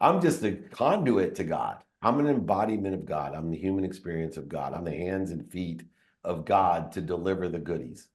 I'm just a conduit to God. I'm an embodiment of God. I'm the human experience of God. I'm the hands and feet of God to deliver the goodies.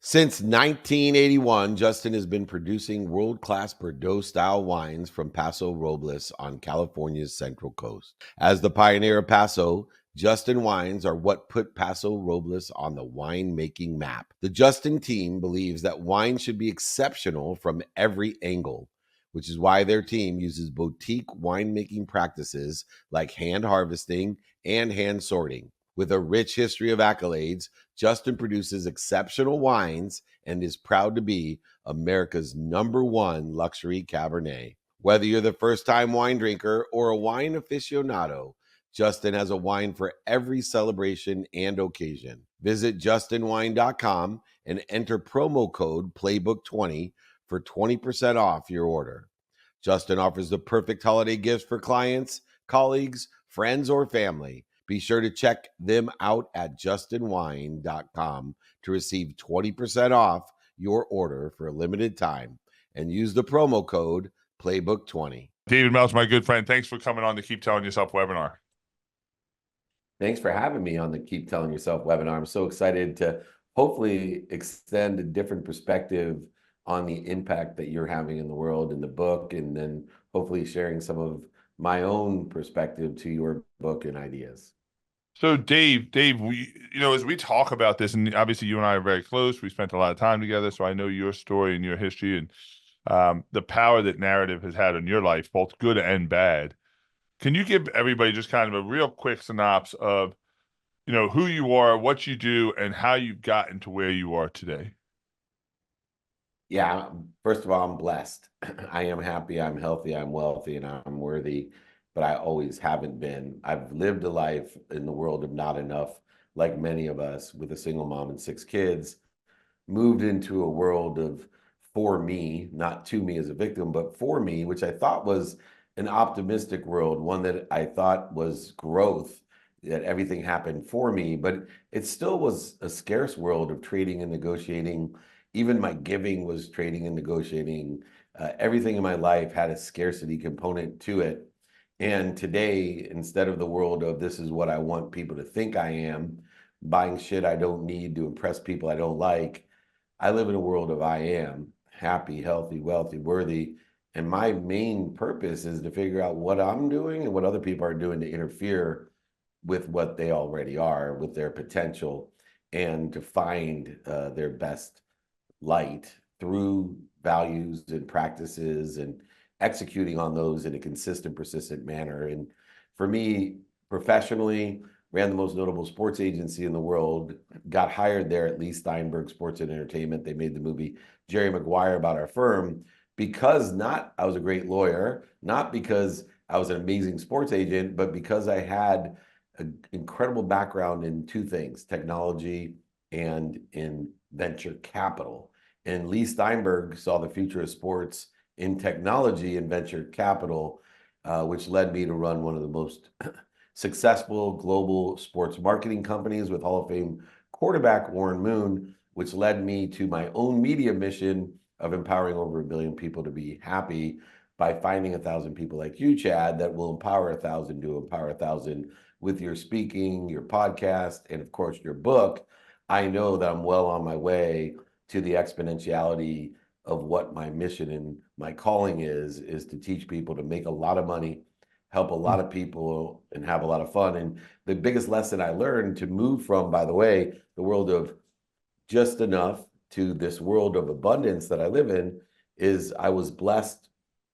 Since 1981, Justin has been producing world-class Bordeaux-style wines from Paso Robles on California's Central Coast. As the pioneer of Paso, Justin wines are what put Paso Robles on the winemaking map. The Justin team believes that wine should be exceptional from every angle, which is why their team uses boutique winemaking practices like hand harvesting and hand sorting. With a rich history of accolades, Justin produces exceptional wines and is proud to be America's #1 luxury Cabernet. Whether you're the first-time wine drinker or a wine aficionado, Justin has a wine for every celebration and occasion. Visit justinwine.com and enter promo code Playbook20 for 20% off your order. Justin offers the perfect holiday gifts for clients, colleagues, friends, or family. Be sure to check them out at justinwine.com to receive 20% off your order for a limited time and use the promo code Playbook20. David Meltzer, my good friend, thanks for coming on the Keep Telling Yourself webinar. Thanks for having me on the Keep Telling Yourself webinar. I'm so excited to hopefully extend a different perspective on the impact that you're having in the world in the book, and then hopefully sharing some of my own perspective to your book and ideas. So Dave, as we talk about this, and obviously you and I are very close, we spent a lot of time together, so I know your story and your history and the power that narrative has had on your life, both good and bad. Can you give everybody just kind of a real quick synopsis of, who you are, what you do, and how you got into where you are today? Yeah, first of all, I'm blessed. I am happy, I'm healthy, I'm wealthy, and I'm worthy, but I always haven't been. I've lived a life in the world of not enough, like many of us, with a single mom and 6 kids, moved into a world of for me, not to me as a victim, but for me, which I thought was an optimistic world, one that I thought was growth, that everything happened for me, but it still was a scarce world of trading and negotiating. Even my giving was trading and negotiating. Everything in my life had a scarcity component to it. And today, instead of the world of this is what I want people to think I am, buying shit I don't need to impress people I don't like, I live in a world of I am happy, healthy, wealthy, worthy. And my main purpose is to figure out what I'm doing and what other people are doing to interfere with what they already are, with their potential, and to find their best light through values and practices and executing on those in a consistent, persistent manner. And for me, professionally, ran the most notable sports agency in the world, got hired there at Lee Steinberg Sports and Entertainment. They made the movie Jerry Maguire about our firm because not I was a great lawyer, not because I was an amazing sports agent, but because I had an incredible background in 2 things, technology and in venture capital. And Lee Steinberg saw the future of sports in technology and venture capital, which led me to run one of the most successful global sports marketing companies with Hall of Fame quarterback Warren Moon, which led me to my own media mission of empowering over 1 billion people to be happy by finding 1,000 people like you, Chad, that will empower 1,000 to empower 1,000 with your speaking, your podcast, and of course, your book. I know that I'm well on my way to the exponentiality of what my mission and my calling is to teach people to make a lot of money, help a lot of people, and have a lot of fun. And the biggest lesson I learned to move from, by the way, the world of just enough to this world of abundance that I live in is I was blessed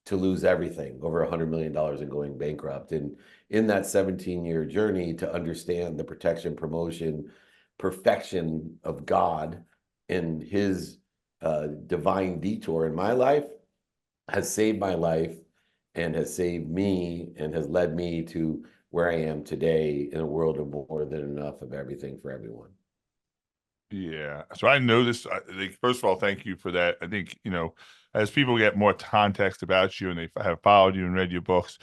to lose everything, over $100 million and going bankrupt. And in that 17-year journey to understand the protection, promotion, perfection of God and his divine detour in my life has saved my life and has saved me and has led me to where I am today in a world of more than enough of everything for everyone. Yeah. So I know this. First of all, thank you for that. I think, as people get more context about you and they have followed you and read your books,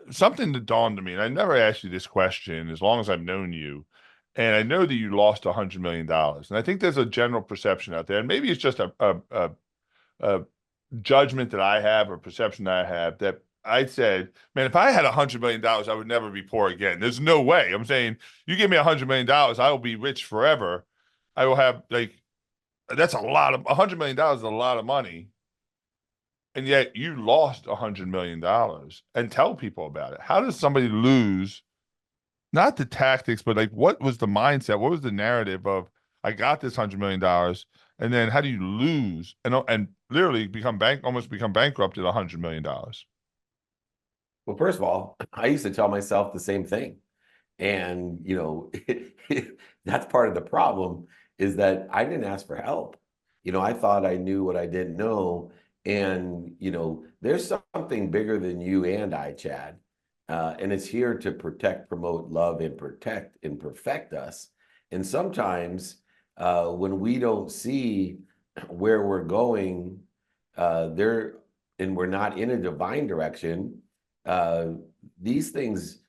something that dawned on me, and I never asked you this question as long as I've known you, and I know that you lost $100 million. And I think there's a general perception out there, and maybe it's just a judgment that I have or perception that I have that I said, man, if I had $100 million, I would never be poor again. There's no way. I'm saying you give me $100 million, I will be rich forever. I will have like that's a lot of $100 million is a lot of money. And yet you lost $100 million and tell people about it. How does somebody lose not the tactics, but like what was the mindset? What was the narrative of I got this $100 million, and then how do you lose and literally almost become bankrupt at $100 million? Well, first of all, I used to tell myself the same thing. And, that's part of the problem is that I didn't ask for help. I thought I knew what I didn't know. And, there's something bigger than you and I, Chad. And it's here to protect, promote, love, and protect and perfect us. And sometimes when we don't see where we're going there and we're not in a divine direction, uh, these things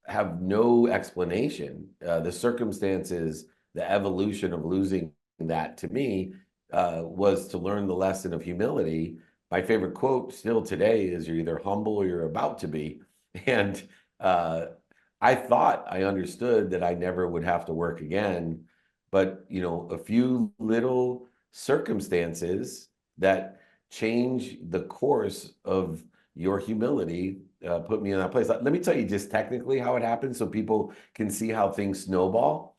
have no explanation. The circumstances, the evolution of losing that to me was to learn the lesson of humility. My favorite quote still today is you're either humble or you're about to be. And uh, I thought I understood that I never would have to work again. But, a few little circumstances that change the course of your humility put me in that place. Let me tell you just technically how it happens so people can see how things snowball.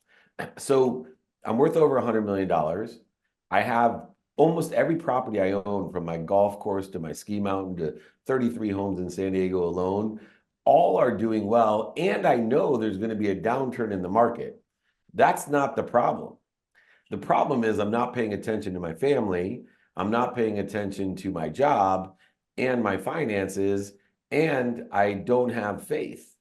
So I'm worth over $100 million. I have almost every property I own, from my golf course to my ski mountain to 33 homes in San Diego alone, all are doing well. And I know there's going to be a downturn in the market. That's not the problem. The problem is I'm not paying attention to my family. I'm not paying attention to my job and my finances, and I don't have faith.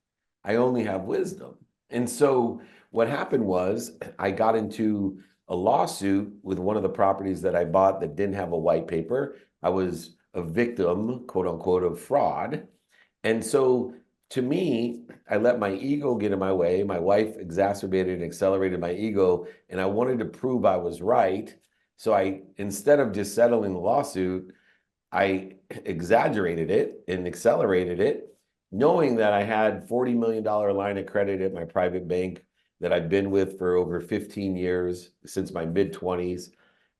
I only have wisdom. And so what happened was I got into a lawsuit with one of the properties that I bought that didn't have a white paper. I was a victim, quote unquote, of fraud. And so to me, I let my ego get in my way. My wife exacerbated and accelerated my ego, and I wanted to prove I was right. So instead of just settling the lawsuit, I exaggerated it and accelerated it, knowing that I had $40 million line of credit at my private bank that I've been with for over 15 years, since my mid-20s.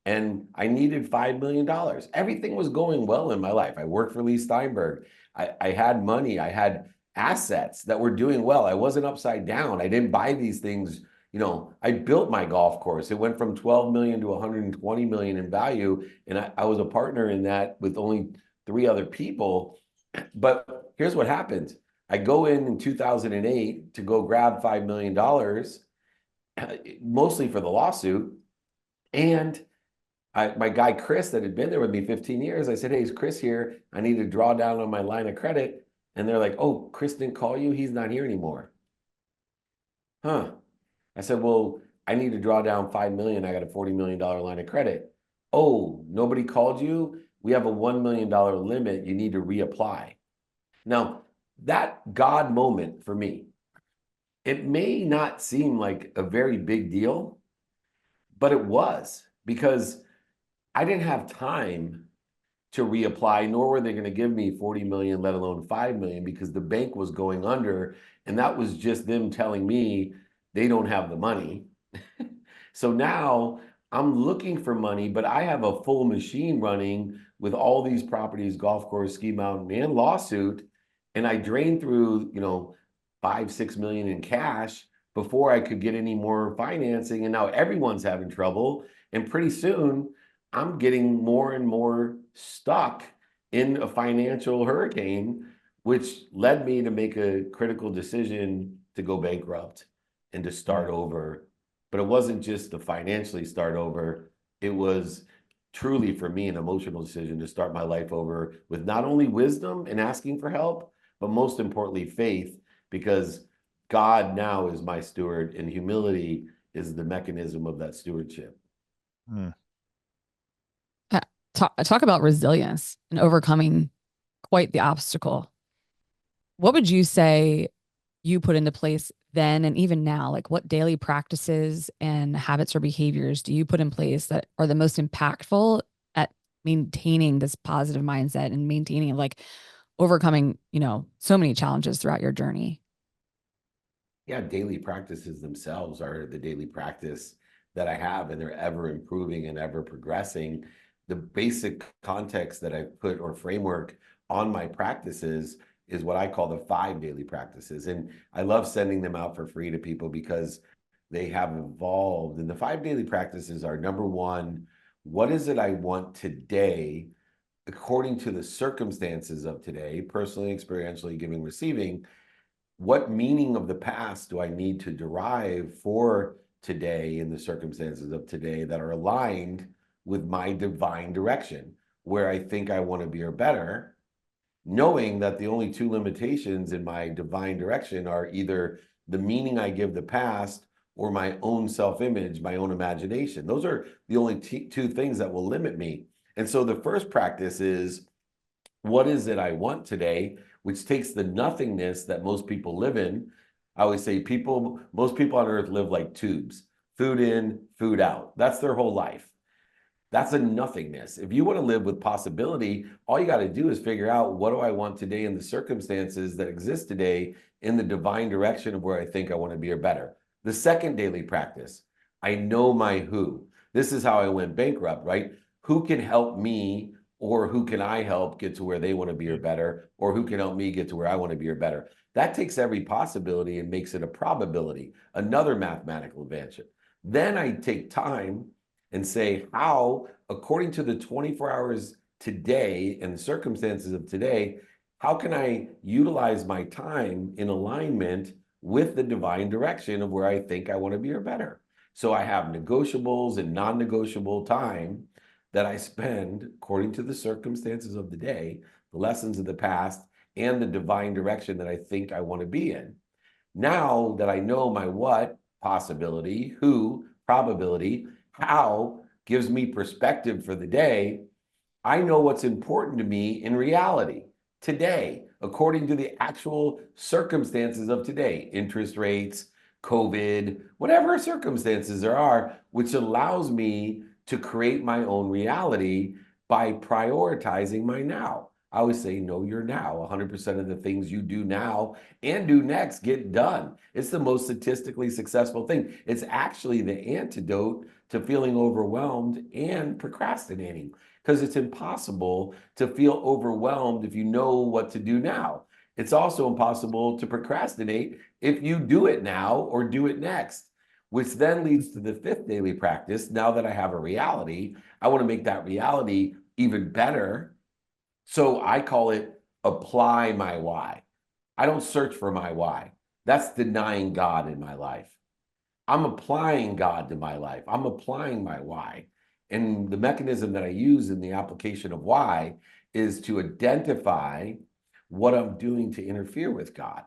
And I needed $5 million. Everything was going well in my life. I worked for Lee Steinberg. I had money. I had assets that were doing well. I wasn't upside down. I didn't buy these things. I built my golf course. It went from 12 million to 120 million in value. And I was a partner in that with only 3 other people. But here's what happened. I go in 2008 to go grab $5 million, mostly for the lawsuit. And my guy, Chris, that had been there with me 15 years, I said, hey, is Chris here? I need to draw down on my line of credit. And they're like, oh, Chris didn't call you? He's not here anymore. Huh. I said, well, I need to draw down 5 million. I got a $40 million line of credit. Oh, nobody called you? We have a $1 million limit. You need to reapply. Now, that God moment for me, it may not seem like a very big deal, but it was, because I didn't have time to reapply, nor were they going to give me 40 million, let alone 5 million, because the bank was going under. And that was just them telling me they don't have the money. So now I'm looking for money, but I have a full machine running with all these properties, golf course, ski mountain, and lawsuit. And I drained through, 5, 6 million in cash before I could get any more financing. And now everyone's having trouble. And pretty soon I'm getting more and more stuck in a financial hurricane, which led me to make a critical decision to go bankrupt and to start over. But it wasn't just to financially start over. It was truly, for me, an emotional decision to start my life over with not only wisdom and asking for help, but most importantly, faith, because God now is my steward and humility is the mechanism of that stewardship. Hmm. Talk about resilience and overcoming quite the obstacle. What would you say you put into place then and even now? Like, what daily practices and habits or behaviors do you put in place that are the most impactful at maintaining this positive mindset and maintaining like overcoming, so many challenges throughout your journey? Yeah, daily practices themselves are the daily practice that I have, and they're ever improving and ever progressing. The basic context that I put or framework on my practices is what I call the 5 daily practices. And I love sending them out for free to people because they have evolved. And the 5 daily practices are: number one, what is it I want today according to the circumstances of today, personally, experientially, giving, receiving? What meaning of the past do I need to derive for today in the circumstances of today that are aligned with my divine direction, where I think I want to be or better, knowing that the only 2 limitations in my divine direction are either the meaning I give the past or my own self-image, my own imagination. Those are the only 2 things that will limit me. And so the first practice is, what is it I want today, which takes the nothingness that most people live in. I always say most people on earth live like tubes, food in, food out. That's their whole life. That's a nothingness. If you want to live with possibility, all you got to do is figure out, what do I want today in the circumstances that exist today in the divine direction of where I think I want to be or better. The second daily practice, I know my who. This is how I went bankrupt, right? Who can help me, or who can I help get to where they want to be or better, or who can help me get to where I want to be or better? That takes every possibility and makes it a probability, another mathematical advantage. Then I take time and say, how, according to the 24 hours today and the circumstances of today, how can I utilize my time in alignment with the divine direction of where I think I want to be or better? So I have negotiables and non-negotiable time that I spend according to the circumstances of the day, the lessons of the past, and the divine direction that I think I want to be in. Now that I know my what, possibility, who, probability, how, gives me perspective for the day, I know what's important to me in reality today, according to the actual circumstances of today, interest rates, COVID, whatever circumstances there are, which allows me to create my own reality by prioritizing my now. I always say, know your now. 100% of the things you do now and do next get done. It's the most statistically successful thing. It's actually the antidote to feeling overwhelmed and procrastinating, because it's impossible to feel overwhelmed if you know what to do now. It's also impossible to procrastinate if you do it now or do it next, which then leads to the 5th daily practice. Now that I have a reality, I want to make that reality even better. So I call it apply my why. I don't search for my why. That's denying God in my life. I'm applying God to my life. I'm applying my why. And the mechanism that I use in the application of why is to identify what I'm doing to interfere with God.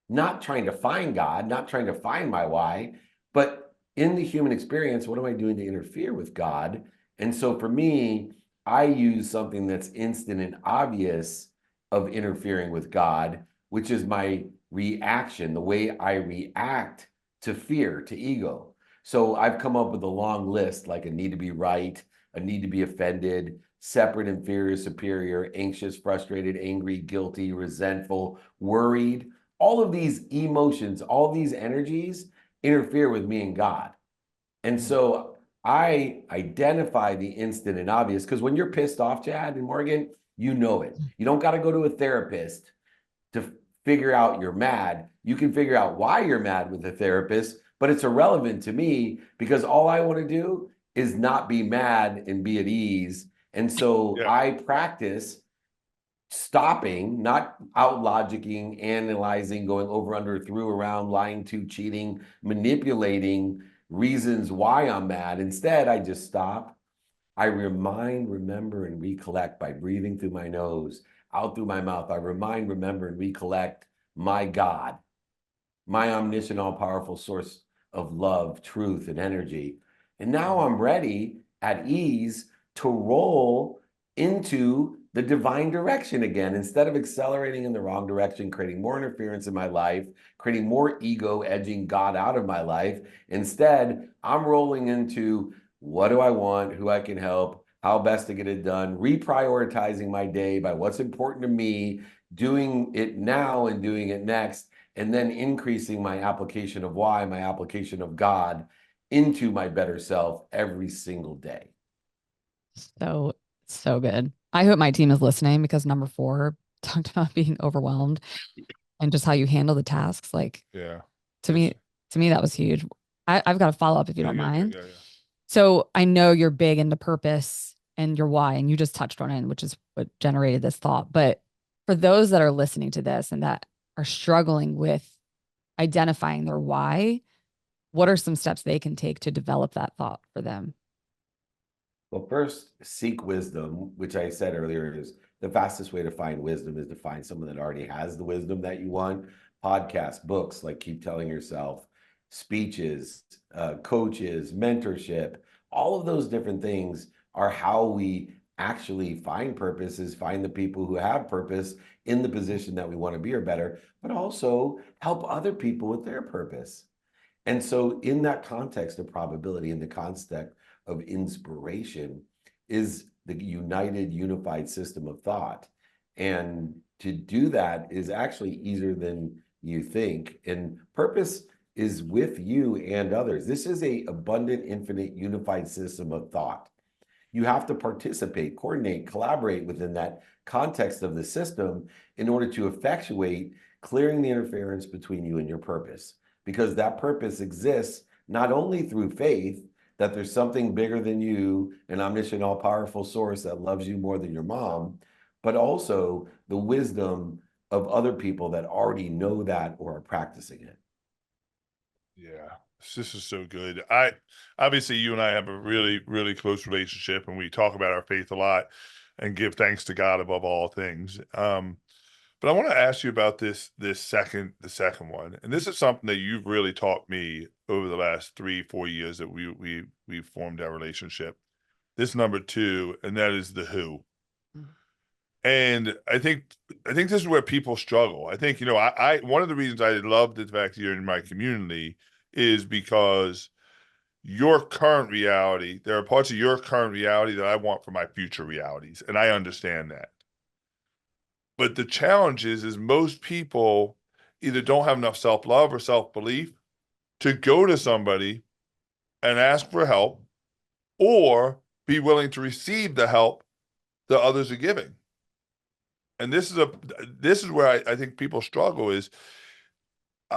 Not trying to find God, not trying to find my why, but in the human experience, what am I doing to interfere with God? And so for me, I use something that's instant and obvious of interfering with God, which is my reaction, the way I react to fear, to ego. So I've come up with a long list, like a need to be right, a need to be offended, separate, inferior, superior, anxious, frustrated, angry, guilty, resentful, worried. All of these emotions, all these energies interfere with me and God. And so I identify the instant and obvious, because when you're pissed off, Chad and Morgan, you know it. You don't got to go to a therapist to figure out you're mad. You can figure out why you're mad with a therapist, but it's irrelevant to me because all I want to do is not be mad and be at ease. And so I practice stopping, not out logicking, analyzing, going over, under, through, around, lying to, cheating, manipulating reasons why I'm mad. Instead, I just stop. I remind, remember, and recollect by breathing through my nose, out through my mouth. I remind, remember, and recollect my God, my omniscient, all-powerful source of love, truth, and energy. And now I'm ready, at ease, to roll into the divine direction again. Instead of accelerating in the wrong direction, creating more interference in my life, creating more ego, edging God out of my life, instead, I'm rolling into what do I want, who I can help, how best to get it done, reprioritizing my day by what's important to me, doing it now and doing it next, and then increasing my application of why, my application of God into my better self every single day. So, so good. I hope my team is listening because number 4 talked about being overwhelmed and just how you handle the tasks. Like Yeah. to me, that was huge. I've got a follow up if you Yeah, don't yeah, mind. yeah. So I know you're big into purpose and your why, and you just touched on it, which is what generated this thought. But for those that are listening to this and that are struggling with identifying their why, what are some steps they can take to develop that thought for them? Well, first, seek wisdom, which I said earlier is the fastest way to find wisdom is to find someone that already has the wisdom that you want. Podcasts, books, like Keep Telling Yourself, speeches, coaches, mentorship, all of those different things are how we actually find purpose, is find the people who have purpose in the position that we want to be or better, but also help other people with their purpose. And so in that context of probability, in the context of inspiration, is the united, unified system of thought. And to do that is actually easier than you think. And purpose is with you and others. This is a abundant, infinite, unified system of thought. You have to participate, coordinate, collaborate within that context of the system in order to effectuate clearing the interference between you and your purpose. Because that purpose exists not only through faith, that there's something bigger than you, an omniscient, all powerful source that loves you more than your mom, but also the wisdom of other people that already know that or are practicing it. Yeah, this is so good. I obviously you and I have a really, really close relationship, and we talk about our faith a lot and give thanks to God above all things. But I want to ask you about the second one, and this is something that you've really taught me over the last 3-4 years that we formed our relationship. This number 2, and that is the who. And I think this is where people struggle. I think, I one of the reasons I love the fact that you're in my community is because your current reality, there are parts of your current reality that I want for my future realities, and I understand that. But the challenge is most people either don't have enough self-love or self-belief to go to somebody and ask for help or be willing to receive the help that others are giving. And this is where I think people struggle is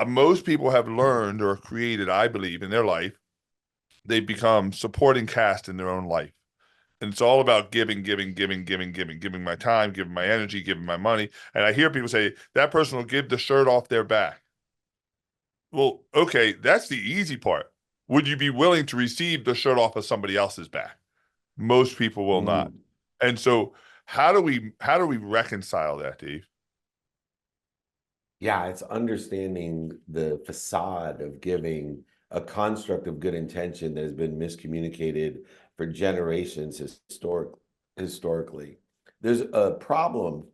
most people have learned or created, I believe, in their life, they become supporting cast in their own life. And it's all about giving my time, giving my energy, giving my money. And I hear people say that person will give the shirt off their back. Well, okay, that's the easy part. Would you be willing to receive the shirt off of somebody else's back? Most people will not. And so how do we reconcile that, Dave? Yeah, it's understanding the facade of giving, a construct of good intention that has been miscommunicated for generations historically. There's a problem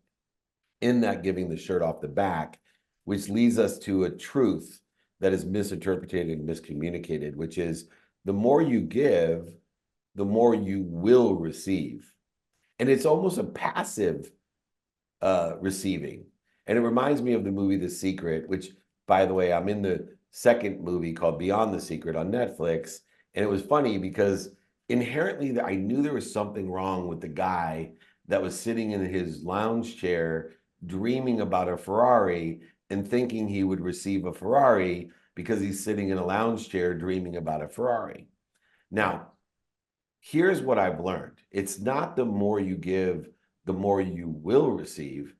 in that giving the shirt off the back, which leads us to a truth that is misinterpreted and miscommunicated, which is the more you give, the more you will receive. And it's almost a passive receiving. And it reminds me of the movie The Secret, which, by the way, I'm in the second movie called Beyond the Secret on Netflix. And it was funny because inherently I knew there was something wrong with the guy that was sitting in his lounge chair dreaming about a Ferrari and thinking he would receive a Ferrari because he's sitting in a lounge chair dreaming about a Ferrari. Now, here's what I've learned. It's not the more you give, the more you will receive.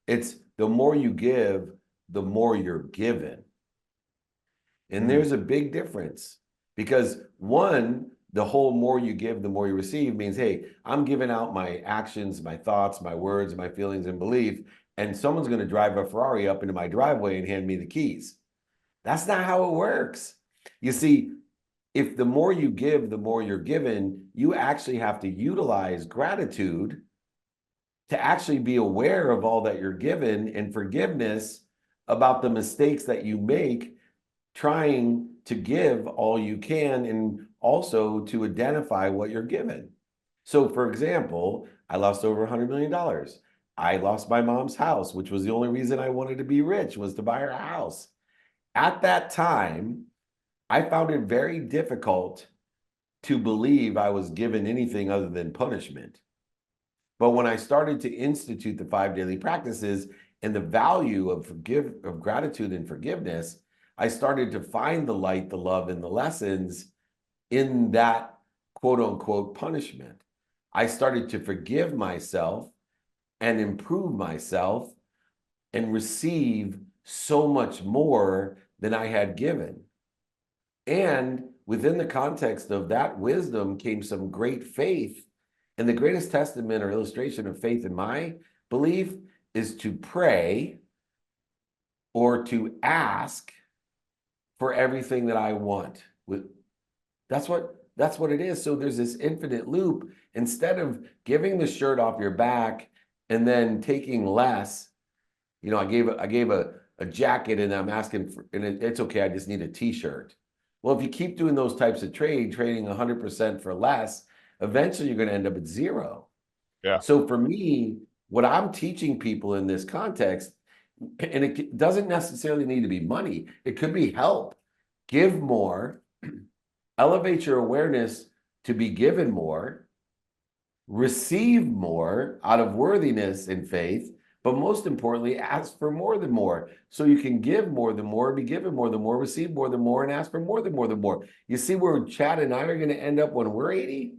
It's the more you give, the more you're given. And there's a big difference because one, the whole more you give, the more you receive means, hey, I'm giving out my actions, my thoughts, my words, my feelings and belief, and someone's going to drive a Ferrari up into my driveway and hand me the keys. That's not how it works. You see, if the more you give, the more you're given, you actually have to utilize gratitude to actually be aware of all that you're given and forgiveness about the mistakes that you make trying to give all you can and also to identify what you're given. So, for example, I lost over $100 million. I lost my mom's house, which was the only reason I wanted to be rich, was to buy her house. At that time, I found it very difficult to believe I was given anything other than punishment. But when I started to institute the 5 daily practices and the value of gratitude and forgiveness, I started to find the light, the love, and the lessons in that quote unquote punishment. I started to forgive myself and improve myself and receive so much more than I had given. And within the context of that wisdom came some great faith. And the greatest testament or illustration of faith in my belief is to pray or to ask for everything that I want. That's what it is. So there's this infinite loop. Instead of giving the shirt off your back and then taking less, I gave a jacket and I'm asking for, and it's okay, I just need a t-shirt. Well, if you keep doing those types of trading 100% for less, eventually you're going to end up at zero. Yeah. So for me, what I'm teaching people in this context, and it doesn't necessarily need to be money, it could be help. Give more, elevate your awareness to be given more, receive more out of worthiness and faith, but most importantly, ask for more than more. So you can give more than more, be given more than more, receive more than more, and ask for more than more than more. You see where Chad and I are going to end up when we're 80?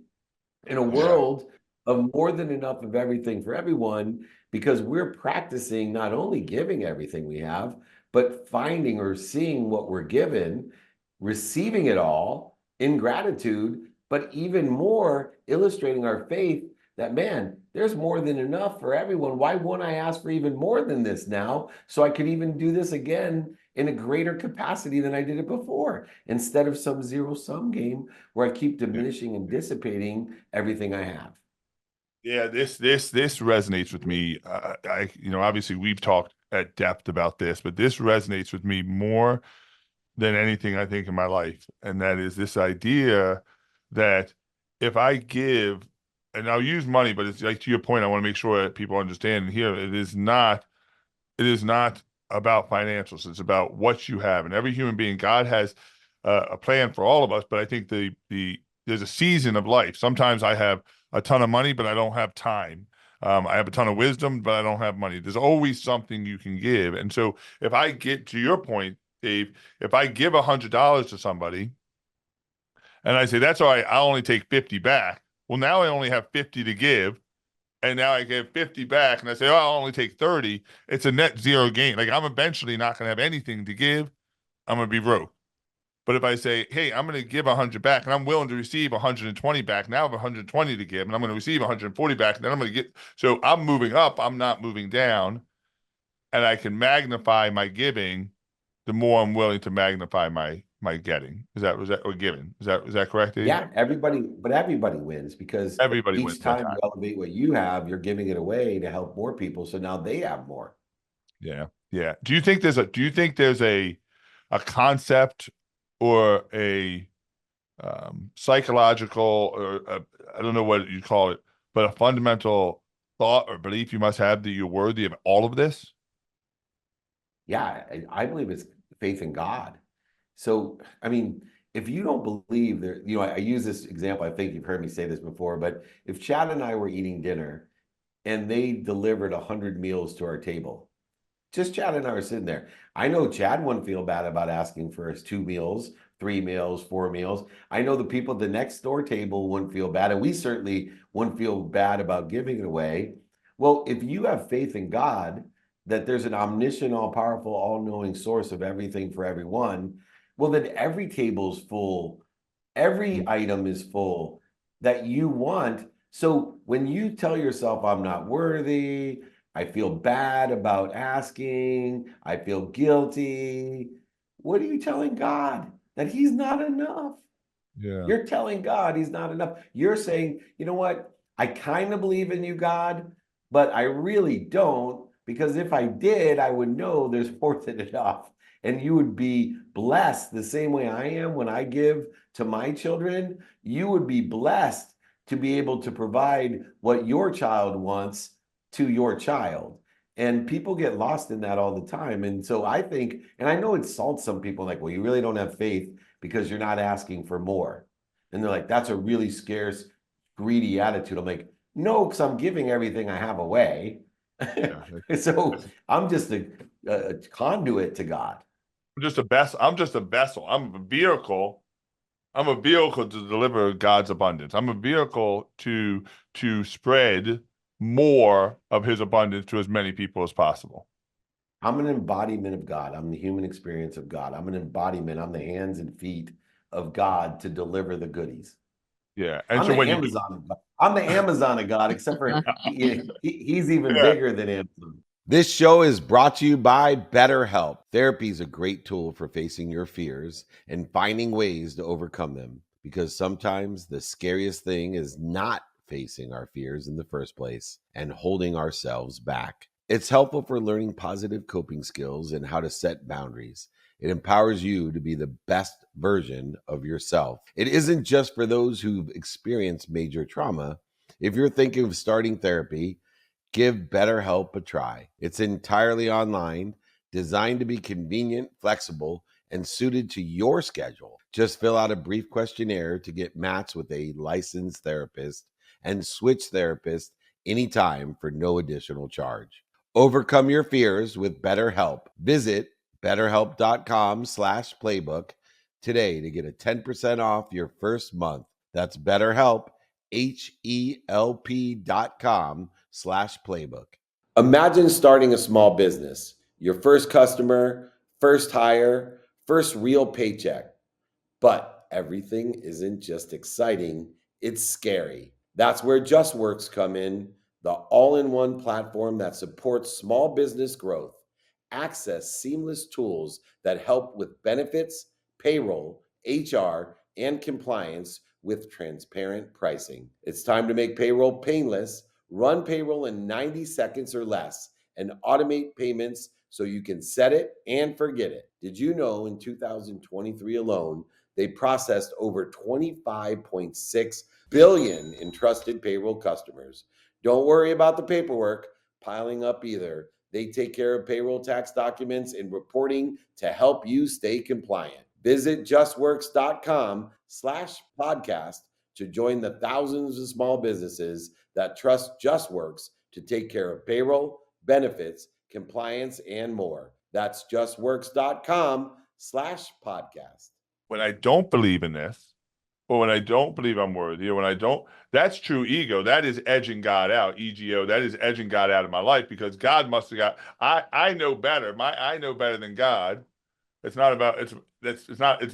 In a world of more than enough of everything for everyone, because we're practicing not only giving everything we have, but finding or seeing what we're given, receiving it all in gratitude, but even more illustrating our faith that, man, there's more than enough for everyone. Why won't I ask for even more than this now so I could even do this again in a greater capacity than I did it before, instead of some zero-sum game where I keep diminishing and dissipating everything I have. Yeah, this resonates with me. Obviously we've talked at depth about this, but this resonates with me more than anything I think in my life. And that is this idea that if I give, and I'll use money, but it's like, to your point, I want to make sure that people understand here, it is not about financials. It's about what you have. And every human being, God has a plan for all of us. But I think there's a season of life. Sometimes I have a ton of money, but I don't have time. I have a ton of wisdom, but I don't have money. There's always something you can give. And so if I get to your point, Dave, if I give $100 to somebody and I say, that's all right, I'll only take 50 back. Well, now I only have 50 to give. And now I give 50 back and I say, oh, I'll only take 30. It's a net zero gain. Like, I'm eventually not going to have anything to give. I'm going to be broke. But if I say, hey, I'm going to give 100 back and I'm willing to receive 120 back, now I have 120 to give and I'm going to receive 140 back. And then I'm going to get, so I'm moving up, I'm not moving down. And I can magnify my giving the more I'm willing to magnify my getting. Or giving? Is that correct, Dave? Yeah, everybody wins, because Everybody wins each that time time. you elevate what you have, you're giving it away to help more people. So now they have more. Yeah. Yeah. Do you think there's a concept or a psychological, or I don't know what you call it, but a fundamental thought or belief you must have that you're worthy of all of this? Yeah, I believe it's faith in God. So, I mean, if you don't believe there, I use this example, I think you've heard me say this before, but if Chad and I were eating dinner and they delivered 100 meals to our table, just Chad and I are sitting there. I know Chad wouldn't feel bad about asking for his 2 meals, 3 meals, 4 meals. I know the people at the next door table wouldn't feel bad, and we certainly wouldn't feel bad about giving it away. Well, if you have faith in God, that there's an omniscient, all-powerful, all-knowing source of everything for everyone, well, then every table's full, every item is full that you want. So when you tell yourself, I'm not worthy, I feel bad about asking, I feel guilty, what are you telling God? That he's not enough. Yeah. You're telling God he's not enough. You're saying, you know what? I kind of believe in you, God, but I really don't, because if I did, I would know there's more than enough. And you would be blessed the same way I am when I give to my children. You would be blessed to be able to provide what your child wants to your child. And people get lost in that all the time. And so I think, and I know it salts some people like, well, you really don't have faith because you're not asking for more. And they're like, that's a really scarce, greedy attitude. I'm like, no, because I'm giving everything I have away. Yeah. So I'm just a conduit to God. I'm just a vessel. I'm a vehicle. I'm a vehicle to deliver God's abundance. I'm a vehicle to spread more of his abundance to as many people as possible. I'm an embodiment of God. I'm the human experience of God. I'm an embodiment. I'm the hands and feet of God to deliver the goodies. Yeah. And I'm so the when you Amazon of God. I'm the Amazon of God, except for he's even yeah. bigger than Amazon. This show is brought to you by BetterHelp. Therapy is a great tool for facing your fears and finding ways to overcome them, because sometimes the scariest thing is not facing our fears in the first place and holding ourselves back. It's helpful for learning positive coping skills and how to set boundaries. It empowers you to be the best version of yourself. It isn't just for those who've experienced major trauma. If you're thinking of starting therapy, give BetterHelp a try. It's entirely online, designed to be convenient, flexible, and suited to your schedule. Just fill out a brief questionnaire to get matched with a licensed therapist and switch therapists anytime for no additional charge. Overcome your fears with BetterHelp. Visit betterhelp.com/playbook today to get a 10% off your first month. That's BetterHelp, HELP.com/playbook. Imagine starting a small business, your first customer, first hire, first real paycheck. But everything isn't just exciting, it's scary. That's where JustWorks come in, the all-in-one platform that supports small business growth. Access seamless tools that help with benefits, payroll, HR, and compliance with transparent pricing. It's time to make payroll painless. Run payroll in 90 seconds or less and automate payments so you can set it and forget it. Did you know in 2023 alone, they processed over 25.6 billion in trusted payroll customers? Don't worry about the paperwork piling up either. They take care of payroll tax documents and reporting to help you stay compliant. Visit justworks.com/podcast to join the thousands of small businesses that trust JustWorks to take care of payroll, benefits, compliance, and more. That's justworks.com/podcast. When I don't believe in this, or when I don't believe I'm worthy, or when I don't, that's true ego. That is edging God out, EGO. That is edging God out of my life, because God must have got, I know better. I know better than God. It's not about it's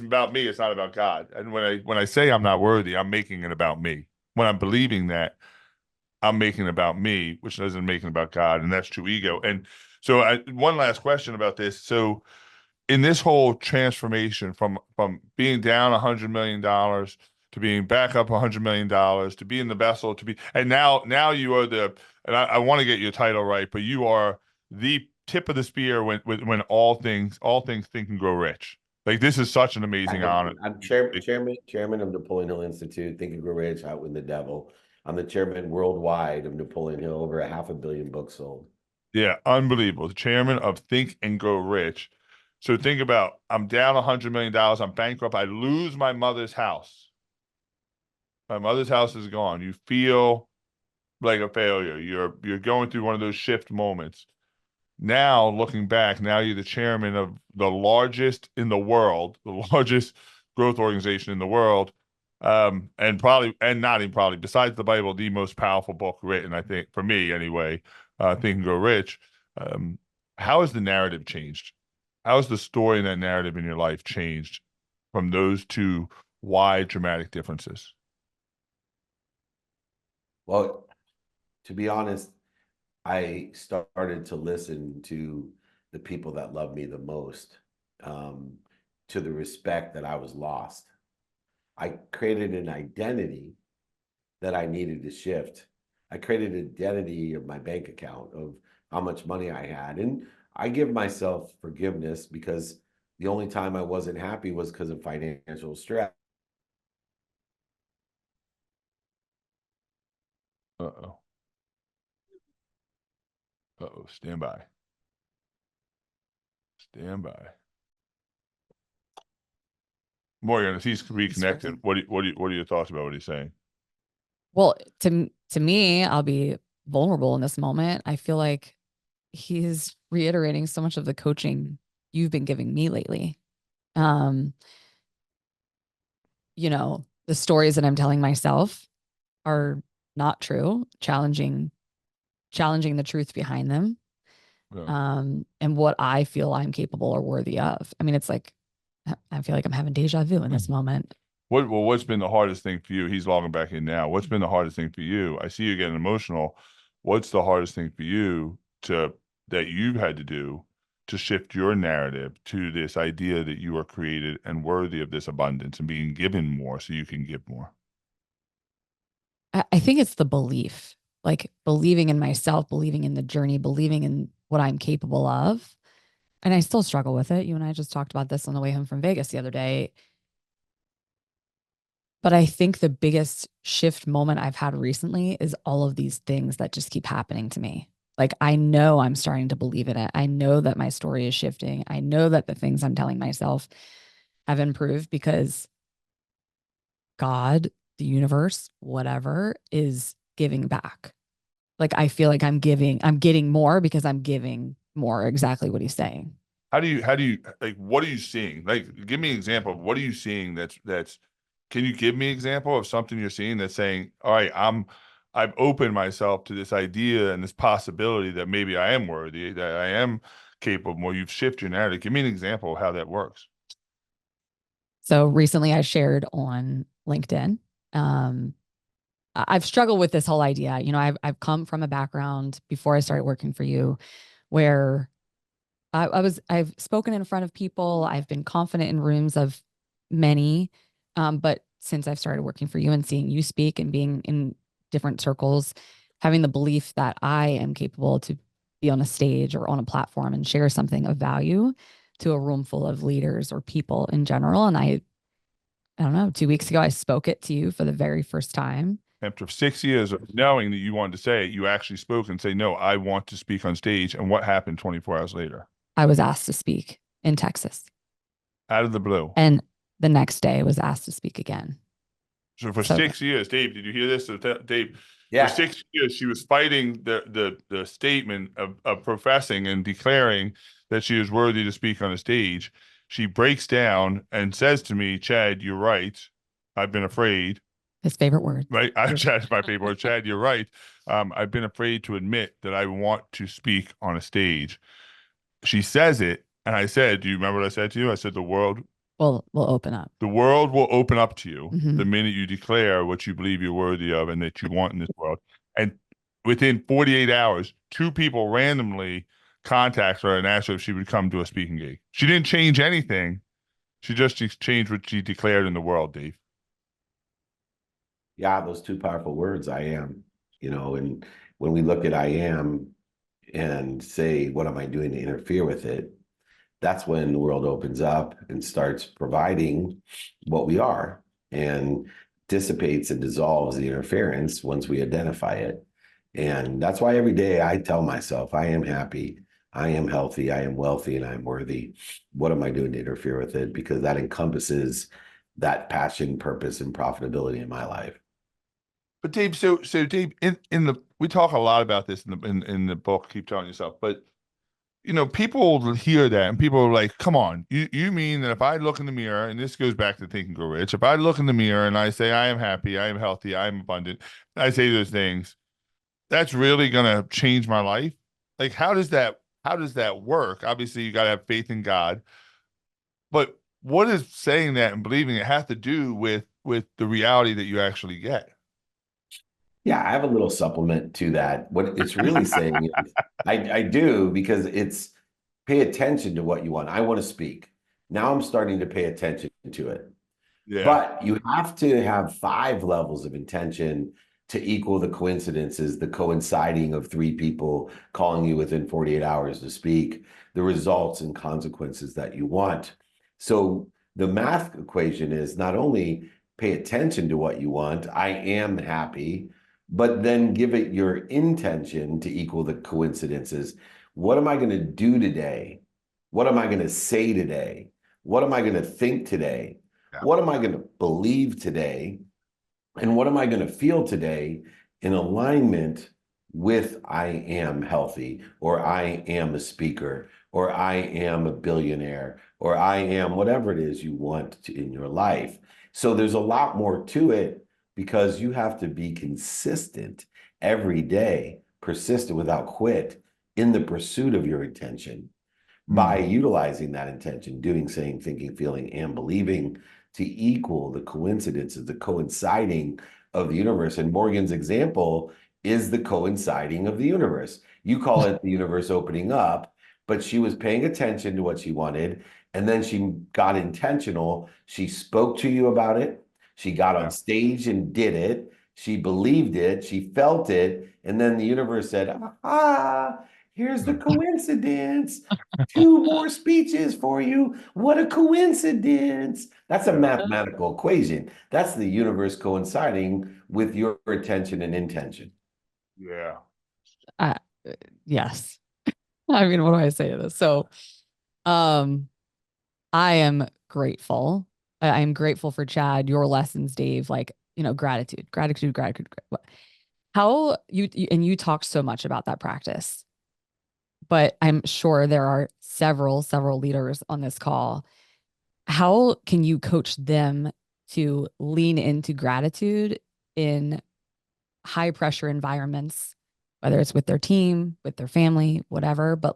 about me. It's not about God. And when I say I'm not worthy, I'm making it about me. When I'm believing that, I'm making it about me, which doesn't make it about God, and that's true ego. And so, one last question about this. So, in this whole transformation from being down $100 million to being back up $100 million to being the vessel to be, and now you are and I want to get your title right, but you are the tip of the spear when all things think and grow rich. Like, this is such an amazing honor. I'm chairman of Napoleon Hill Institute, Think and Grow Rich, Out with the Devil. I'm the chairman worldwide of Napoleon Hill, over 500 million books sold. Yeah, unbelievable. The chairman of Think and Grow Rich. So think about, I'm down $100 million. I'm bankrupt. I lose my mother's house. My mother's house is gone. You feel like a failure. You're going through one of those shift moments. Now, looking back, now you're the chairman of the largest in the world, the largest growth organization in the world, and probably, and not even probably, besides the Bible, the most powerful book written, I think, for me anyway, Think and Grow Rich. Um, how has the narrative changed? How has the story and that narrative in your life changed from those two wide, dramatic differences? Well, to be honest, I started to listen to the people that love me the most, um, to the respect that I was lost. I created an identity that I needed to shift. I created an identity of my bank account, of how much money I had. And I give myself forgiveness, because the only time I wasn't happy was because of financial stress. Uh-oh. Uh-oh. Stand by. Stand by. Morgan, if he's reconnected, what are your thoughts about what he's saying? Well, to me, I'll be vulnerable in this moment. I feel like he's reiterating so much of the coaching you've been giving me lately. Um, the stories that I'm telling myself are not true, challenging the truth behind them. Yeah. And what I feel I'm capable or worthy of. I mean, it's like I feel like I'm having deja vu in this moment. What's been the hardest thing for you? He's logging back in now. What's been the hardest thing for you? I see you getting emotional. What's the hardest thing for you that you've had to do to shift your narrative to this idea that you are created and worthy of this abundance and being given more so you can give more? I think it's the belief, like believing in myself, believing in the journey, believing in what I'm capable of. And I still struggle with it. You and I just talked about this on the way home from Vegas the other day. But I think the biggest shift moment I've had recently is all of these things that just keep happening to me. Like, I know I'm starting to believe in it. I know that my story is shifting. I know that the things I'm telling myself have improved because God, the universe, whatever is giving back. Like, I feel like I'm getting more because I'm giving more, exactly what he's saying. How do you like what are you seeing? Like give me an example of what are you seeing that's can you give me an example of something you're seeing that's saying, all right, I've opened myself to this idea and this possibility that maybe I am worthy, that I am capable more. You've shifted your narrative. Give me an example of how that works. So recently I shared on LinkedIn. Um, I've struggled with this whole idea. I've come from a background before I started working for you where I've spoken in front of people. I've been confident in rooms of many. But since I've started working for you and seeing you speak and being in different circles, having the belief that I am capable to be on a stage or on a platform and share something of value to a room full of leaders or people in general. And I don't know, 2 weeks ago, I spoke it to you for the very first time. After 6 years of knowing that you wanted to say it, you actually spoke and say, no, I want to speak on stage. And what happened 24 hours later? I was asked to speak in Texas. Out of the blue. And the next day I was asked to speak again. So for So 6 years, Dave, did you hear this? So Dave, for Yeah. 6 years, she was fighting the statement of professing and declaring that she is worthy to speak on a stage. She breaks down and says to me, Chad, you're right. I've been afraid. his favorite word. Right. Chad's my favorite word. Chad, you're right. I've been afraid to admit that I want to speak on a stage. She says it. And I said, do you remember what I said to you? I said, We'll open up. the world will open up to you Mm-hmm. the minute you declare what you believe you're worthy of and that you want in this world. And within 48 hours, two people randomly contact her and asked her if she would come to a speaking gig. She didn't change anything. She just changed what she declared in the world, Dave. Yeah, those two powerful words, I am, and when we look at I am and say, what am I doing to interfere with it? That's when the world opens up and starts providing what we are and dissipates and dissolves the interference once we identify it. And that's why every day I tell myself, I am happy, I am healthy, I am wealthy, and I'm worthy. What am I doing to interfere with it? Because that encompasses that passion, purpose, and profitability in my life. But Dave, so Dave, in the we talk a lot about this in the book, Keep Telling Yourself, but people hear that and people are like, come on, you mean that if I look in the mirror, and this goes back to Think and Grow Rich, if I look in the mirror and I say, I am happy, I am healthy, I am abundant, I say those things, that's really going to change my life. Like, how does that work? Obviously, you got to have faith in God, but what does saying that and believing it have to do with the reality that you actually get? Yeah, I have a little supplement to that. What it's really saying is, I do because it's pay attention to what you want. I want to speak. Now I'm starting to pay attention to it. Yeah. But you have to have 5 levels of intention to equal the coincidences, the coinciding of 3 people calling you within 48 hours to speak, the results and consequences that you want. So the math equation is not only pay attention to what you want, I am happy, but then give it your intention to equal the coincidences. What am I going to do today? What am I going to say today? What am I going to think today? Yeah. What am I going to believe today? And what am I going to feel today in alignment with I am healthy, or I am a speaker, or I am a billionaire, or I am whatever it is you want to, in your life. So there's a lot more to it because you have to be consistent every day, persistent without quit in the pursuit of your intention by utilizing that intention, doing, saying, thinking, feeling, and believing to equal the coincidences, the coinciding of the universe. And Morgan's example is the coinciding of the universe. You call it the universe opening up, but she was paying attention to what she wanted. And then she got intentional. She spoke to you about it. She got on stage and did it. She believed it. She felt it. And then the universe said, ah, here's the coincidence. 2 more speeches for you. What a coincidence. That's a mathematical equation. That's the universe coinciding with your attention and intention. Yeah. Uh, yes. I mean, what do I say to this? So, I am grateful. I am grateful for Chad, your lessons, Dave, like, gratitude, gratitude, gratitude. How and you talked so much about that practice, but I'm sure there are several leaders on this call. How can you coach them to lean into gratitude in high pressure environments, whether it's with their team, with their family, whatever, but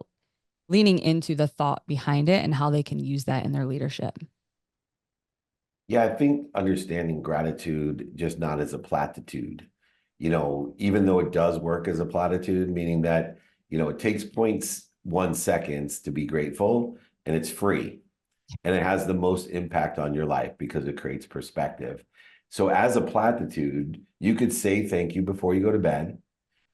leaning into the thought behind it and how they can use that in their leadership? Yeah, I think understanding gratitude just not as a platitude, even though it does work as a platitude, meaning that, it takes 0.1 seconds to be grateful and it's free. And it has the most impact on your life because it creates perspective. So as a platitude, you could say thank you before you go to bed,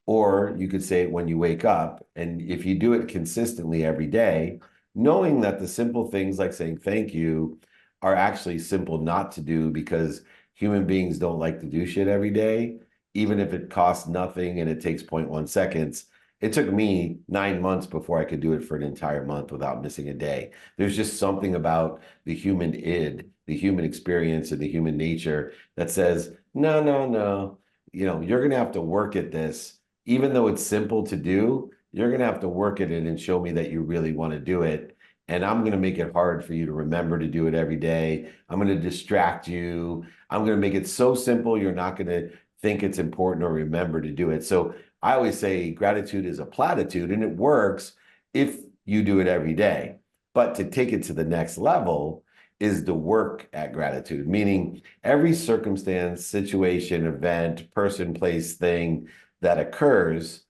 or you could say it when you wake up. And if you do it consistently every day, knowing that the simple things like saying thank you are actually simple not to do because human beings don't like to do shit every day, even if it costs nothing and it takes 0.1 seconds. It took me 9 months before I could do it for an entire month without missing a day. There's just something about the human id, the human experience, and the human nature that says, no, no, no, you're going to have to work at this. Even though it's simple to do, you're going to have to work at it and show me that you really want to do it. And I'm going to make it hard for you to remember to do it every day. I'm going to distract you. I'm going to make it so simple, you're not going to think it's important or remember to do it. So I always say gratitude is a platitude and it works if you do it every day. But to take it to the next level is the work at gratitude, meaning every circumstance, situation, event, person, place, thing that occurs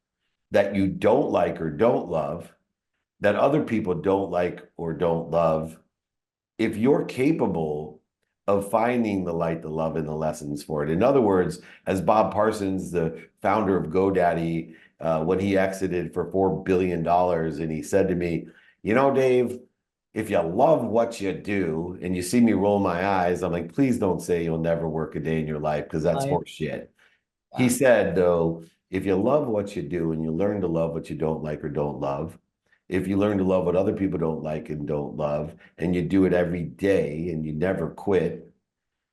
that you don't like or don't love, that other people don't like or don't love, if you're capable of finding the light, the love, and the lessons for it. In other words, as Bob Parsons, the founder of GoDaddy, when he exited for $4 billion, and he said to me, Dave, if you love what you do and you see me roll my eyes, I'm like, please don't say you'll never work a day in your life because that's Right. horse shit. Yeah. He said, though, if you love what you do and you learn to love what you don't like or don't love, if you learn to love what other people don't like and don't love, and you do it every day and you never quit,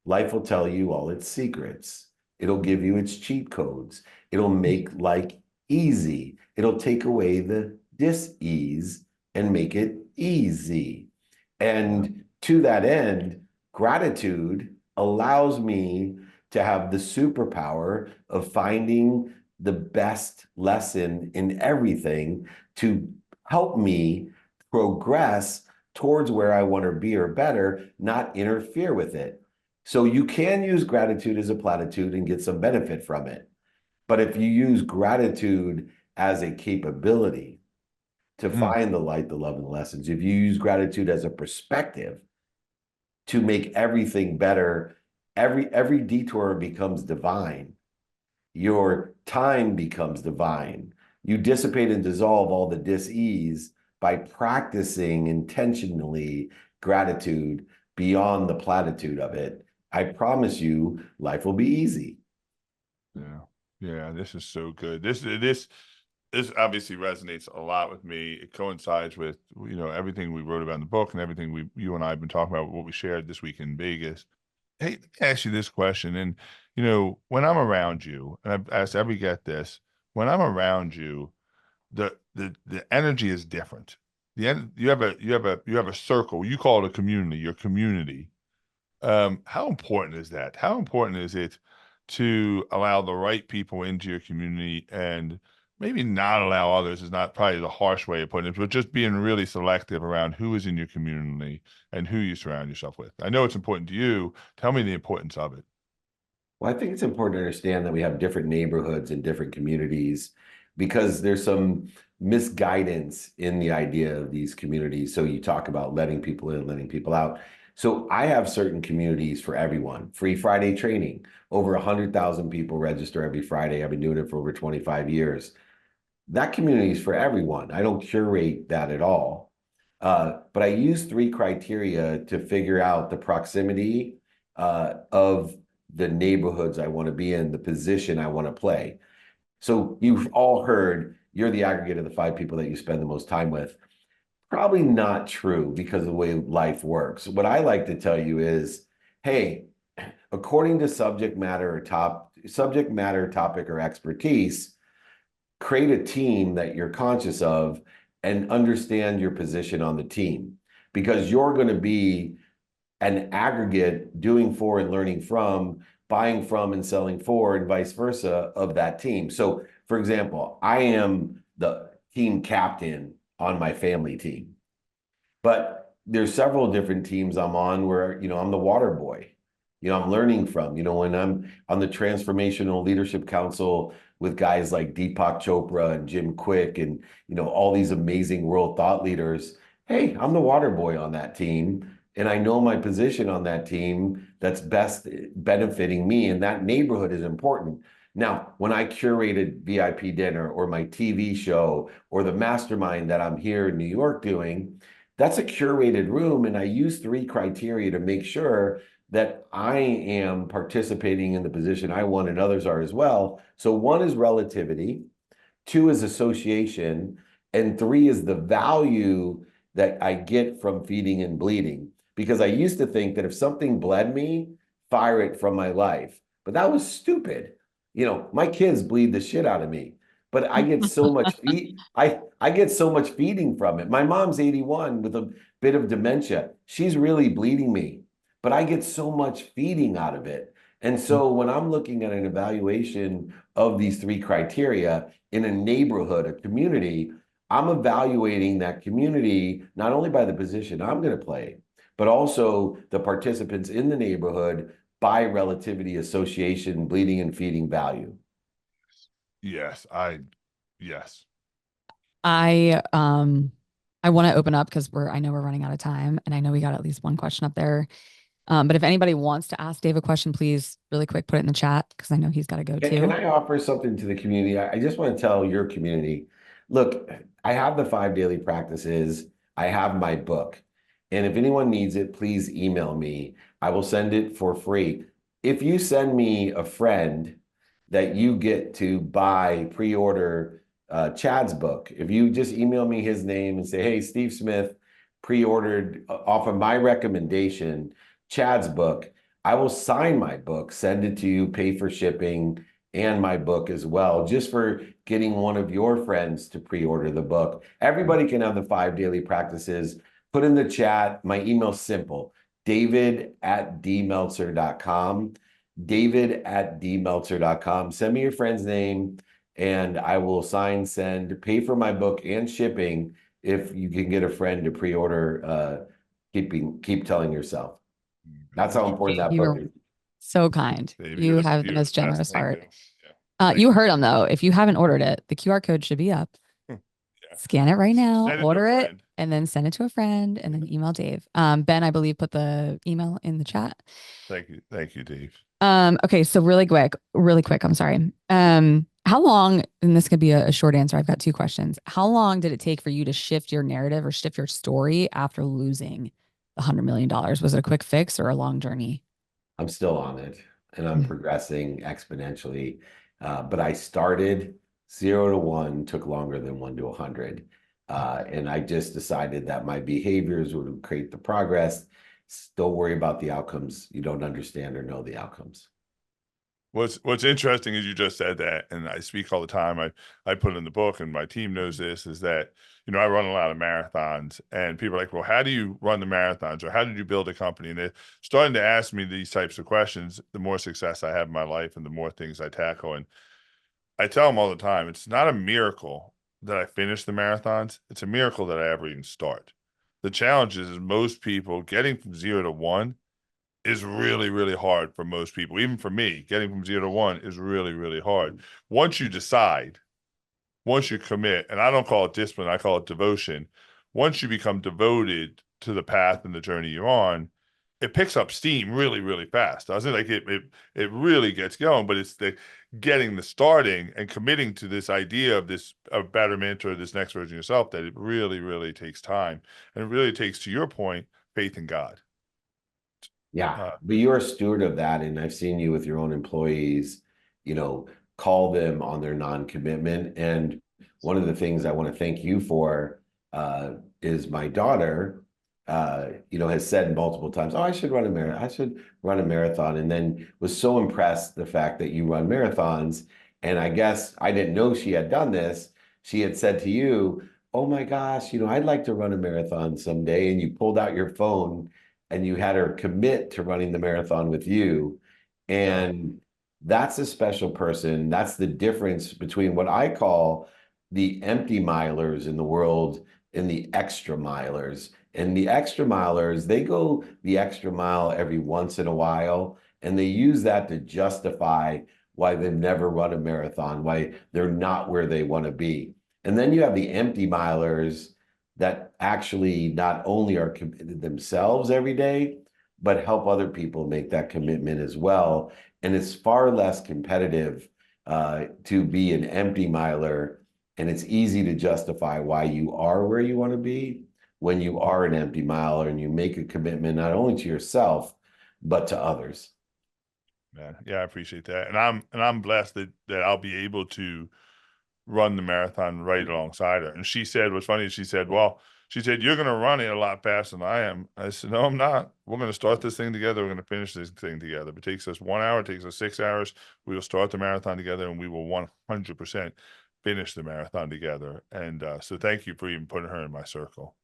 life will tell you all its secrets. It'll give you its cheat codes. It'll make life easy. It'll take away the dis-ease and make it easy. And to that end, gratitude allows me to have the superpower of finding the best lesson in everything to help me progress towards where I want to be or better, not interfere with it. So you can use gratitude as a platitude and get some benefit from it. But if you use gratitude as a capability to find the light, the love, and the lessons, if you use gratitude as a perspective to make everything better, every detour becomes divine. Your time becomes divine. You dissipate and dissolve all the dis-ease by practicing intentionally gratitude beyond the platitude of it. I promise you, life will be easy. Yeah. Yeah, this is so good. This obviously resonates a lot with me. It coincides with, everything we wrote about in the book and everything you and I have been talking about, what we shared this week in Vegas. Hey, let me ask you this question. And, when I'm around you, and I've asked every get this, when I'm around you, the energy is different. You have a circle. You call it a community, your community. How important is that? How important is it to allow the right people into your community and maybe not allow others is not probably the harsh way of putting it, but just being really selective around who is in your community and who you surround yourself with. I know it's important to you. Tell me the importance of it. Well, I think it's important to understand that we have different neighborhoods and different communities because there's some misguidance in the idea of these communities. So you talk about letting people in, letting people out. So I have certain communities for everyone. Free Friday training. Over 100,000 people register every Friday. I've been doing it for over 25 years. That community is for everyone. I don't curate that at all. But I use three criteria to figure out the proximity of the neighborhoods I want to be in, the position I want to play. So you've all heard you're the aggregate of the five people that you spend the most time with. Probably not true because of the way life works. What I like to tell you is, hey, according to subject matter, topic, or expertise, create a team that you're conscious of and understand your position on the team because you're going to be an aggregate doing for and learning from, buying from and selling for, and vice versa of that team. So, for example, I am the team captain on my family team, but there's several different teams I'm on where, I'm the water boy. I'm learning from, when I'm on the Transformational Leadership Council with guys like Deepak Chopra and Jim Quick and, all these amazing world thought leaders. Hey, I'm the water boy on that team. And I know my position on that team that's best benefiting me. And that neighborhood is important. Now, when I curated VIP dinner or my TV show or the mastermind that I'm here in New York doing, that's a curated room. And I use three criteria to make sure that I am participating in the position I want and others are as well. So one is relativity, two is association, and three is the value that I get from feeding and bleeding. Because I used to think that if something bled me, fire it from my life. But that was stupid. My kids bleed the shit out of me. But I get so much I get so much feeding from it. My mom's 81 with a bit of dementia. She's really bleeding me, but I get so much feeding out of it. And so when I'm looking at an evaluation of these three criteria in a neighborhood, a community, I'm evaluating that community not only by the position I'm going to play, but also the participants in the neighborhood by relativity, association, bleeding and feeding value. Yes. Yes. I want to open up because I know we're running out of time and I know we got at least one question up there. But if anybody wants to ask Dave a question, please really quick, put it in the chat because I know he's got to go Can too. I offer something to the community? I just want to tell your community, look, I have the 5 daily practices. I have my book. And if anyone needs it, please email me. I will send it for free. If you send me a friend that you get to buy, pre-order Chad's book, if you just email me his name and say, hey, Steve Smith pre-ordered off of my recommendation, Chad's book, I will sign my book, send it to you, pay for shipping and my book as well, just for getting one of your friends to pre-order the book. Everybody can have the 5 daily practices. Put in the chat. My email's simple, david@dmeltzer.com, david@dmeltzer.com. Send me your friend's name and I will sign, send, pay for my book and shipping if you can get a friend to pre-order Keep Telling Yourself. That's how important that book is. So kind. Dave, You have the you're most the best. generous Thank heart. you. Yeah. You heard him though. If you haven't ordered it, the QR code should be up. Yeah. Scan it right now, Send it to a order it, friend. and then send it to a friend, and then email Dave. Ben, I believe, put the email in the chat. Thank you. Thank you, Dave. Okay, so really quick, I'm sorry. How long, and this could be a short answer. I've got two questions. How long did it take for you to shift your narrative or shift your story after losing the $100 million? Was it a quick fix or a long journey? I'm still on it and I'm progressing exponentially. But I started 0 to 1, took longer than 1 to 100. And I just decided that my behaviors would create the progress. Don't worry about the outcomes. You don't understand or know the outcomes. What's interesting is you just said that, and I speak all the time. I put in the book, and my team knows this, is that, I run a lot of marathons, and people are like, well, how do you run the marathons, or how did you build a company? And they're starting to ask me these types of questions. The more success I have in my life and the more things I tackle. And I tell them all the time, it's not a miracle that I finish the marathons. It's a miracle that I ever even start. The challenge is most people getting from 0 to 1 is really, really hard for most people. Even for me, getting from 0 to 1 is really, really hard. Once you decide, once you commit, and I don't call it discipline, I call it devotion. Once you become devoted to the path and the journey you're on, it picks up steam really, really fast. Doesn't it? Like it really gets going, but it's the getting the starting and committing to this idea of this betterment or this next version of yourself that it really, really takes time. And it really takes, to your point, faith in God. Yeah, but you're a steward of that, and I've seen you with your own employees, call them on their non-commitment. And one of the things I want to thank you for is my daughter, has said multiple times, "Oh, I should run a marathon. I should run a marathon," and then was so impressed the fact that you run marathons. And I guess I didn't know she had done this. She had said to you, "Oh my gosh, I'd like to run a marathon someday," and you pulled out your phone and you had her commit to running the marathon with you. And that's a special person. That's the difference between what I call the empty milers in the world and the extra milers. And the extra milers, they go the extra mile every once in a while, and they use that to justify why they've never run a marathon, why they're not where they want to be. And then you have the empty milers that actually not only are committed themselves every day, but help other people make that commitment as well. And it's far less competitive to be an empty miler. And it's easy to justify why you are where you want to be when you are an empty miler and you make a commitment not only to yourself, but to others. Man, yeah, I appreciate that. And I'm blessed that I'll be able to run the marathon right alongside her. And she said, what's funny, she said, you're going to run it a lot faster than I am. I said, no, I'm not. We're going to start this thing together. We're going to finish this thing together. If it takes us 1 hour, it takes us 6 hours. We will start the marathon together and we will 100% finish the marathon together. And so thank you for even putting her in my circle.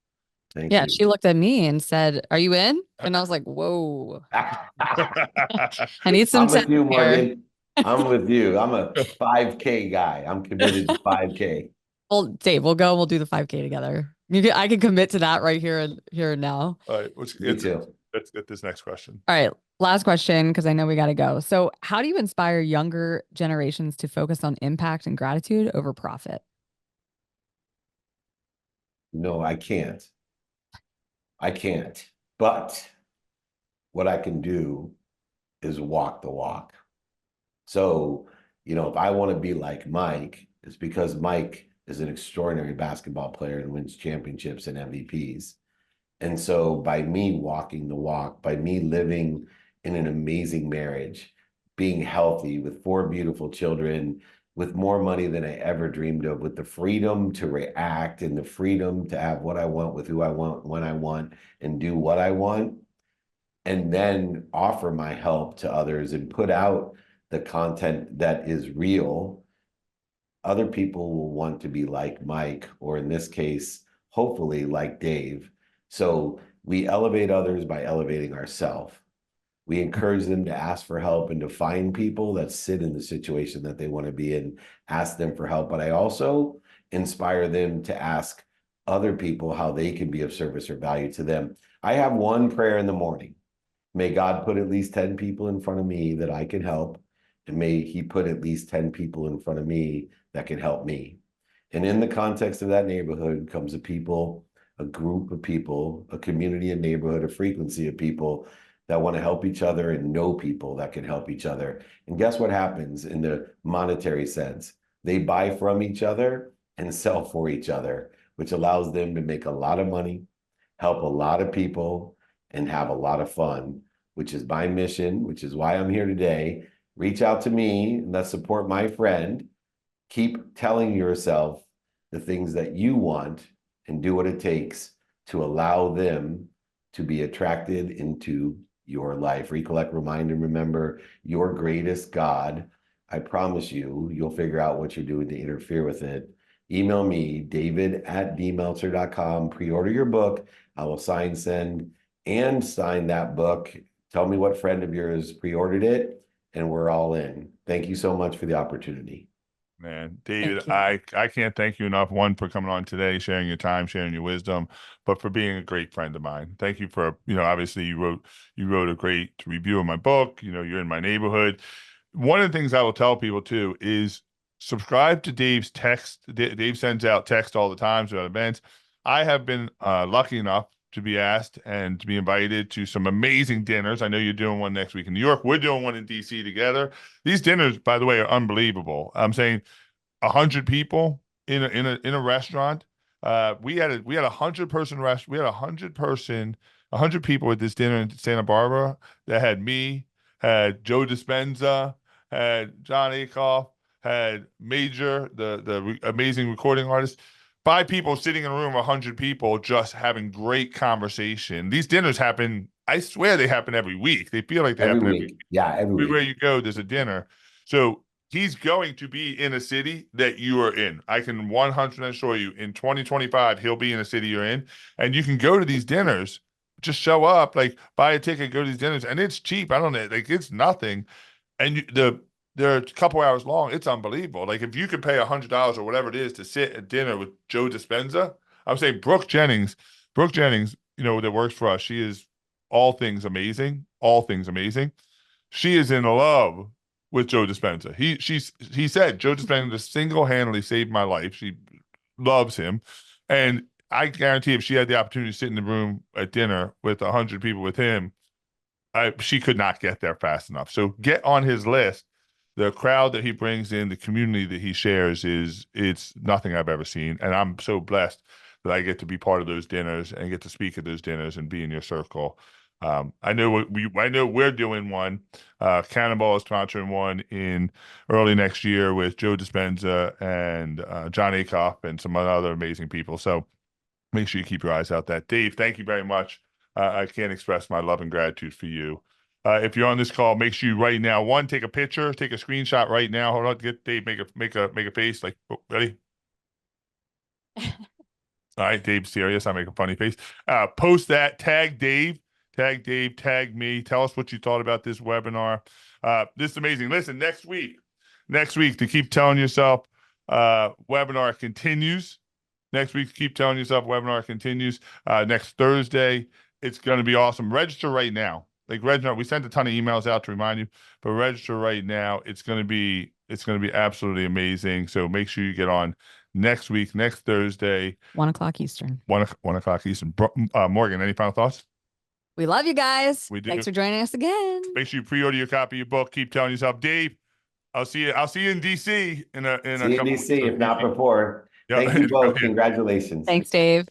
Thank Yeah, you. she looked at me and said, "Are you in?" And I was like, "Whoa, I need some I'm with you, tips here." Morgan. I'm with you. I'm a 5K guy. I'm committed to 5K. Well, Dave, we'll do the 5K together. I can commit to that right here and now. All right, Me too. let's get this next question. All right, last question, because I know we got to go. So, how do you inspire younger generations to focus on impact and gratitude over profit? No, I can't. I can't. But what I can do is walk the walk. So, if I want to be like Mike, it's because Mike is an extraordinary basketball player and wins championships and MVPs. And so by me walking the walk, by me living in an amazing marriage, being healthy with 4 beautiful children, with more money than I ever dreamed of, with the freedom to react and the freedom to have what I want with who I want, when I want, and do what I want, and then offer my help to others and put out the content that is real, other people will want to be like Mike, or in this case, hopefully like Dave. So we elevate others by elevating ourselves. We encourage them to ask for help and to find people that sit in the situation that they want to be in, ask them for help. But I also inspire them to ask other people how they can be of service or value to them. I have one prayer in the morning. May God put at least 10 people in front of me that I can help. And may he put at least 10 people in front of me that can help me. And in the context of that neighborhood comes a group of people, a community, a neighborhood, a frequency of people that want to help each other and know people that can help each other. And guess what happens in the monetary sense? They buy from each other and sell for each other, which allows them to make a lot of money, help a lot of people, and have a lot of fun, which is my mission, which is why I'm here today. reach out to me and let's support my friend. Keep telling yourself the things that you want and do what it takes to allow them to be attracted into your life. Recollect, remind, and remember your greatest God. I promise you, you'll figure out what you're doing to interfere with it. Email me, david@dmeltzer.com. Pre-order your book. I will send and sign that book. Tell me what friend of yours pre-ordered it, and we're all in. Thank you so much for the opportunity. Man, David, Thank you. I can't thank you enough, one, for coming on today, sharing your time, sharing your wisdom, but for being a great friend of mine. Thank you for, obviously you wrote a great review of my book. You're in my neighborhood. One of the things I will tell people too is subscribe to Dave's text. Dave sends out text all the time about events. I have been lucky enough to be asked and to be invited to some amazing dinners. I know you're doing one next week in New York. We're doing one in DC together. These dinners, by the way, are unbelievable. I'm saying 100 people in a restaurant. We had 100-person rest. We had 100 people at this dinner in Santa Barbara that had me, had Joe Dispenza, had John Akoff, had Major, the amazing recording artist. 5 people sitting in a room, 100 people, just having great conversation. These dinners happen. I swear they happen every week. They feel like they Every happen every week. Yeah, every everywhere week. you go. There's a dinner. So he's going to be in a city that you are in. I can 100% assure you in 2025, he'll be in a city you're in. And you can go to these dinners, just show up, like buy a ticket, go to these dinners. And it's cheap. I don't know, like it's nothing. And they're a couple hours long. It's unbelievable. Like if you could pay $100 or whatever it is to sit at dinner with Joe Dispenza, I'm saying Brooke Jennings, that works for us. She is all things amazing. She is in love with Joe Dispenza. He said Joe Dispenza single-handedly saved my life. She loves him. And I guarantee if she had the opportunity to sit in the room at dinner with 100 people with him, she could not get there fast enough. So get on his list. The crowd that he brings in, the community that he shares it's nothing I've ever seen. And I'm so blessed that I get to be part of those dinners and get to speak at those dinners and be in your circle. I know we're doing one. Cannonball is sponsoring one in early next year with Joe Dispenza and John Akoff and some other amazing people. So make sure you keep your eyes out that. Dave, thank you very much. I can't express my love and gratitude for you. If you're on this call, make sure you right now, one, take a picture, take a screenshot right now. Hold on, get Dave, make a face like, ready? All right, Dave's serious. I make a funny face. Post that, tag Dave, tag me. Tell us what you thought about this webinar. This is amazing. Listen, next week, to keep telling yourself, webinar continues. Next week, keep telling yourself webinar continues. Next Thursday, it's going to be awesome. Register right now. Like register, we sent a ton of emails out to remind you, but register right now. It's going to be absolutely amazing. So make sure you get on next week, next Thursday, 1:00 Eastern. 1 o'clock Eastern. Morgan, any final thoughts? We love you guys. We do. Thanks for joining us again. Make sure you pre-order your copy of your book. Keep telling yourself, Dave. I'll see you in DC in a See you in couple DC, weeks. if not before. Yeah. Thank you both. Congratulations. Thanks, Dave.